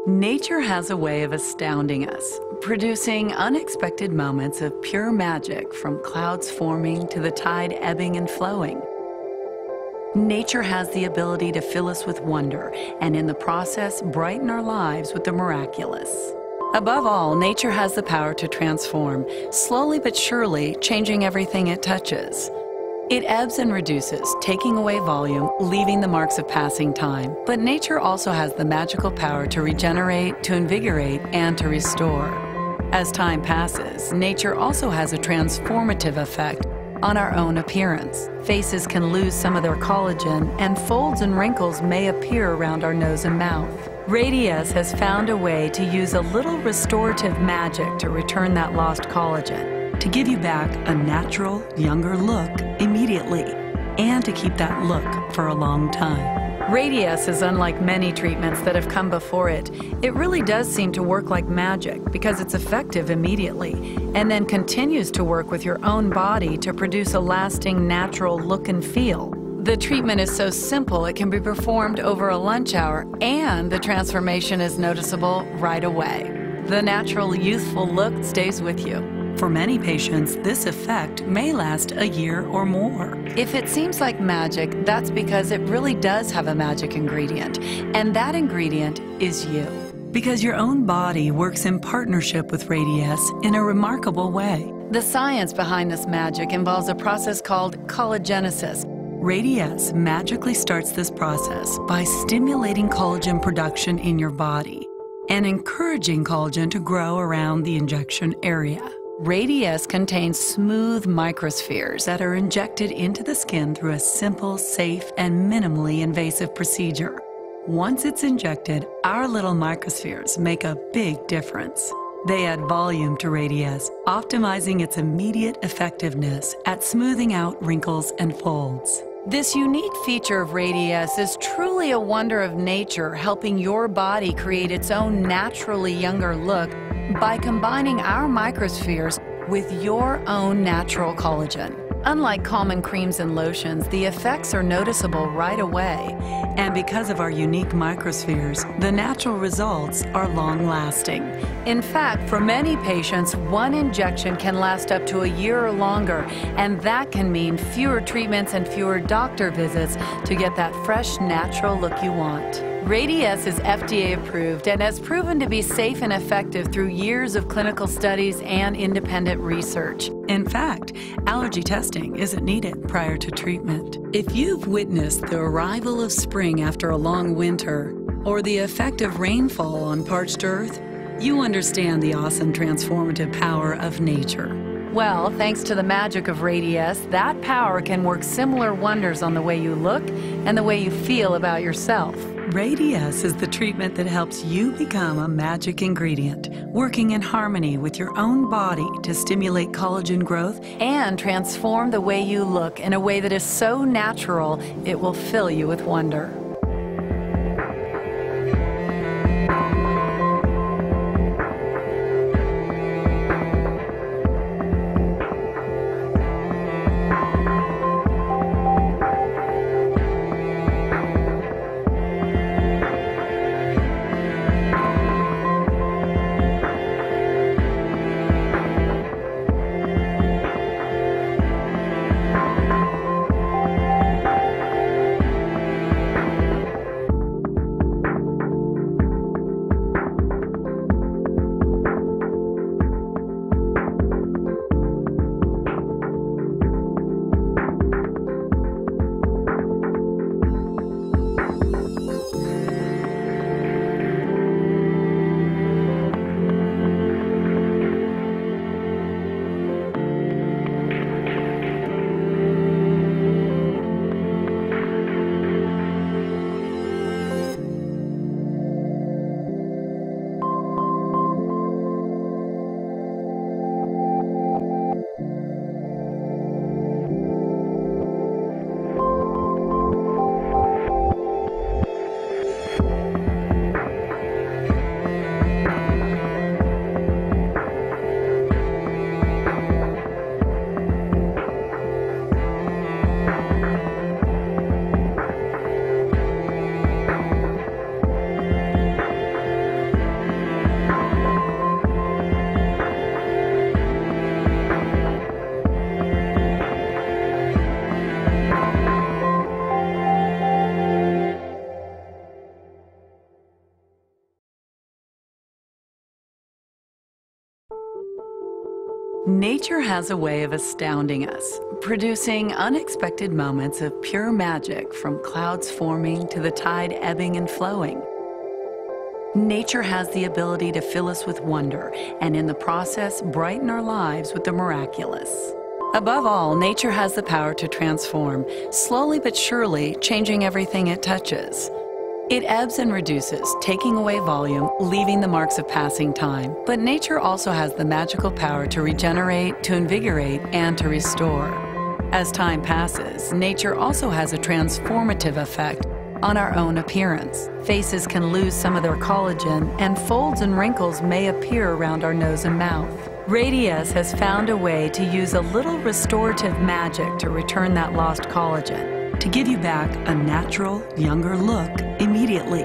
Nature has a way of astounding us, producing unexpected moments of pure magic from clouds forming to the tide ebbing and flowing. Nature has the ability to fill us with wonder and in the process brighten our lives with the miraculous. Above all, nature has the power to transform, slowly but surely changing everything it touches. It ebbs and reduces, taking away volume, leaving the marks of passing time. But nature also has the magical power to regenerate, to invigorate, and to restore. As time passes, nature also has a transformative effect on our own appearance. Faces can lose some of their collagen, and folds and wrinkles may appear around our nose and mouth. Radiesse has found a way to use a little restorative magic to return that lost collagen, to give you back a natural, younger look immediately, and to keep that look for a long time. Radiesse is unlike many treatments that have come before it. It really does seem to work like magic because it's effective immediately and then continues to work with your own body to produce a lasting, natural look and feel. The treatment is so simple it can be performed over a lunch hour, and the transformation is noticeable right away. The natural, youthful look stays with you. For many patients, this effect may last a year or more. If it seems like magic, that's because it really does have a magic ingredient, and that ingredient is you. Because your own body works in partnership with Radiesse in a remarkable way. The science behind this magic involves a process called collagenesis. Radiesse magically starts this process by stimulating collagen production in your body and encouraging collagen to grow around the injection area. Radiesse contains smooth microspheres that are injected into the skin through a simple, safe, and minimally invasive procedure. Once it's injected, our little microspheres make a big difference. They add volume to Radiesse, optimizing its immediate effectiveness at smoothing out wrinkles and folds. This unique feature of Radiesse is truly a wonder of nature, helping your body create its own naturally younger look by combining our microspheres with your own natural collagen. Unlike common creams and lotions, the effects are noticeable right away. And because of our unique microspheres, the natural results are long-lasting. In fact, for many patients, one injection can last up to a year or longer, and that can mean fewer treatments and fewer doctor visits to get that fresh, natural look you want. Radiesse is FDA approved and has proven to be safe and effective through years of clinical studies and independent research. In fact, allergy testing isn't needed prior to treatment. If you've witnessed the arrival of spring after a long winter, or the effect of rainfall on parched earth, you understand the awesome transformative power of nature. Well, thanks to the magic of Radiesse, that power can work similar wonders on the way you look and the way you feel about yourself. Radiesse is the treatment that helps you become a magic ingredient, working in harmony with your own body to stimulate collagen growth and transform the way you look in a way that is so natural it will fill you with wonder. Nature has a way of astounding us, producing unexpected moments of pure magic from clouds forming to the tide ebbing and flowing. Nature has the ability to fill us with wonder and in the process brighten our lives with the miraculous. Above all, nature has the power to transform, slowly but surely changing everything it touches. It ebbs and reduces, taking away volume, leaving the marks of passing time. But nature also has the magical power to regenerate, to invigorate, and to restore. As time passes, nature also has a transformative effect on our own appearance. Faces can lose some of their collagen, and folds and wrinkles may appear around our nose and mouth. Radiesse has found a way to use a little restorative magic to return that lost collagen, to give you back a natural, younger look immediately,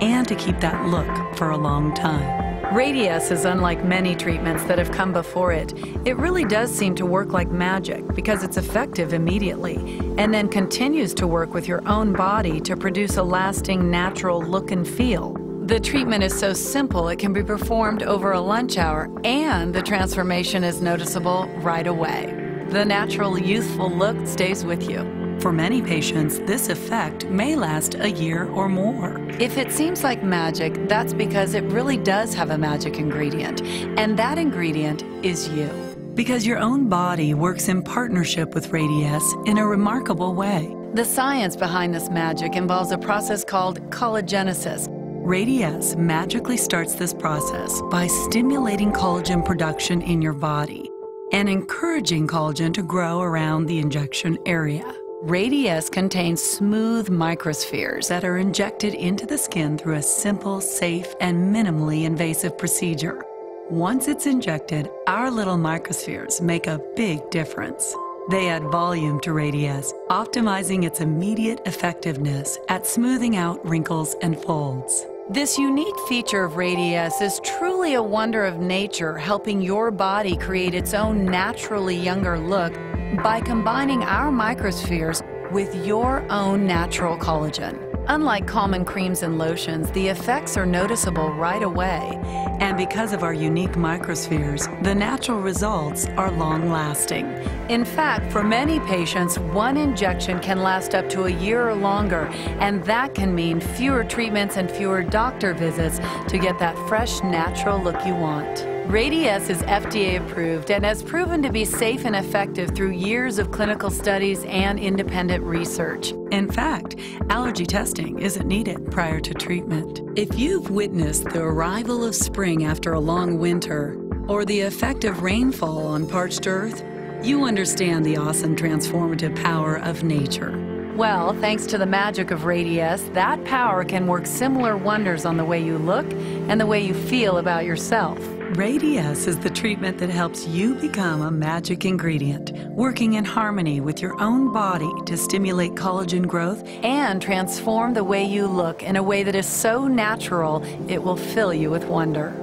and to keep that look for a long time. Radiesse is unlike many treatments that have come before it. It really does seem to work like magic because it's effective immediately and then continues to work with your own body to produce a lasting natural look and feel. The treatment is so simple it can be performed over a lunch hour and the transformation is noticeable right away. The natural youthful look stays with you. For many patients, this effect may last a year or more. If it seems like magic, that's because it really does have a magic ingredient, and that ingredient is you. Because your own body works in partnership with Radiesse in a remarkable way. The science behind this magic involves a process called collagenesis. Radiesse magically starts this process by stimulating collagen production in your body and encouraging collagen to grow around the injection area. Radiesse contains smooth microspheres that are injected into the skin through a simple, safe, and minimally invasive procedure. Once it's injected, our little microspheres make a big difference. They add volume to Radiesse, optimizing its immediate effectiveness at smoothing out wrinkles and folds. This unique feature of Radiesse is truly a wonder of nature, helping your body create its own naturally younger look by combining our microspheres with your own natural collagen. Unlike common creams and lotions, the effects are noticeable right away. And because of our unique microspheres, the natural results are long-lasting. In fact, for many patients, one injection can last up to a year or longer, and that can mean fewer treatments and fewer doctor visits to get that fresh, natural look you want. Radiesse is FDA approved and has proven to be safe and effective through years of clinical studies and independent research. In fact, allergy testing isn't needed prior to treatment. If you've witnessed the arrival of spring after a long winter, or the effect of rainfall on parched earth, you understand the awesome transformative power of nature. Well, thanks to the magic of Radiesse, that power can work similar wonders on the way you look and the way you feel about yourself. Radiesse is the treatment that helps you become a magic ingredient, working in harmony with your own body to stimulate collagen growth and transform the way you look in a way that is so natural it will fill you with wonder.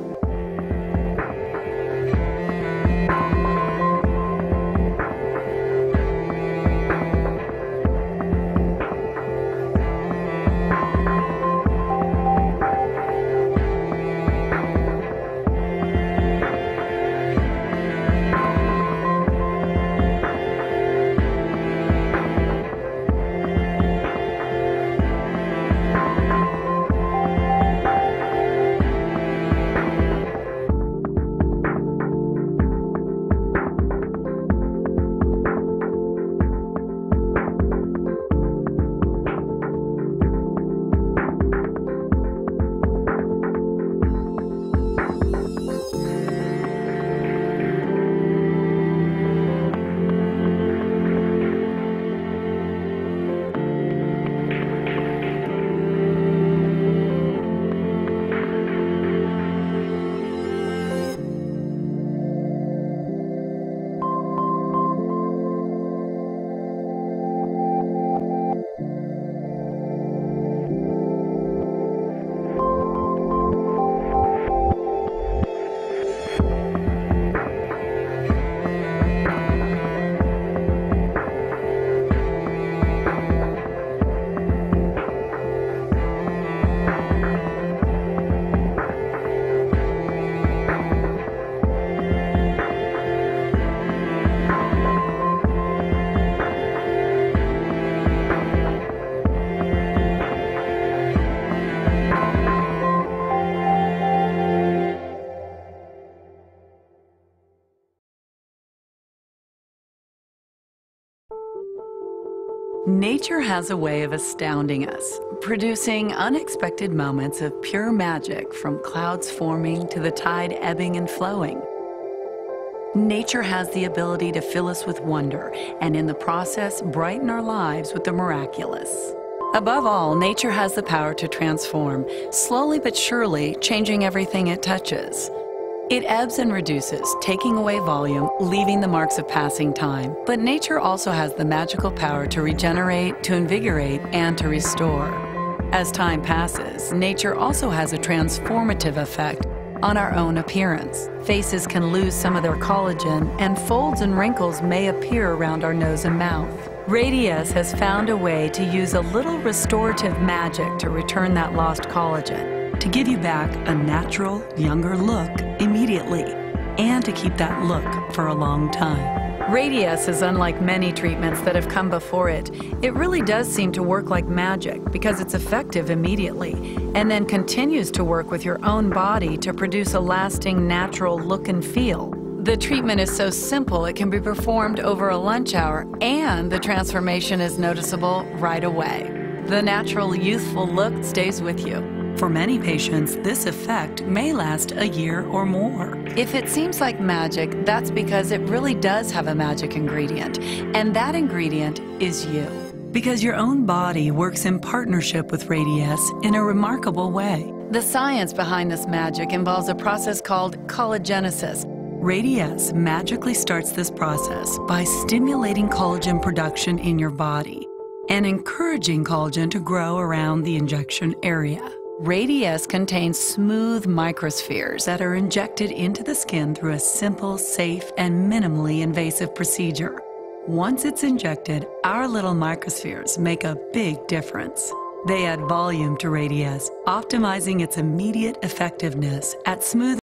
Nature has a way of astounding us, producing unexpected moments of pure magic from clouds forming to the tide ebbing and flowing. Nature has the ability to fill us with wonder and in the process brighten our lives with the miraculous. Above all, nature has the power to transform, slowly but surely changing everything it touches. It ebbs and reduces, taking away volume, leaving the marks of passing time. But nature also has the magical power to regenerate, to invigorate, and to restore. As time passes, nature also has a transformative effect on our own appearance. Faces can lose some of their collagen, and folds and wrinkles may appear around our nose and mouth. Radiesse has found a way to use a little restorative magic to return that lost collagen, to give you back a natural, younger look immediately, and to keep that look for a long time. Radiesse is unlike many treatments that have come before it. It really does seem to work like magic because it's effective immediately and then continues to work with your own body to produce a lasting natural look and feel. The treatment is so simple it can be performed over a lunch hour and the transformation is noticeable right away. The natural youthful look stays with you. For many patients, this effect may last a year or more. If it seems like magic, that's because it really does have a magic ingredient, and that ingredient is you. Because your own body works in partnership with Radiesse in a remarkable way. The science behind this magic involves a process called collagenesis. Radiesse magically starts this process by stimulating collagen production in your body and encouraging collagen to grow around the injection area. Radiesse contains smooth microspheres that are injected into the skin through a simple, safe, and minimally invasive procedure. Once it's injected, our little microspheres make a big difference. They add volume to Radiesse, optimizing its immediate effectiveness at smooth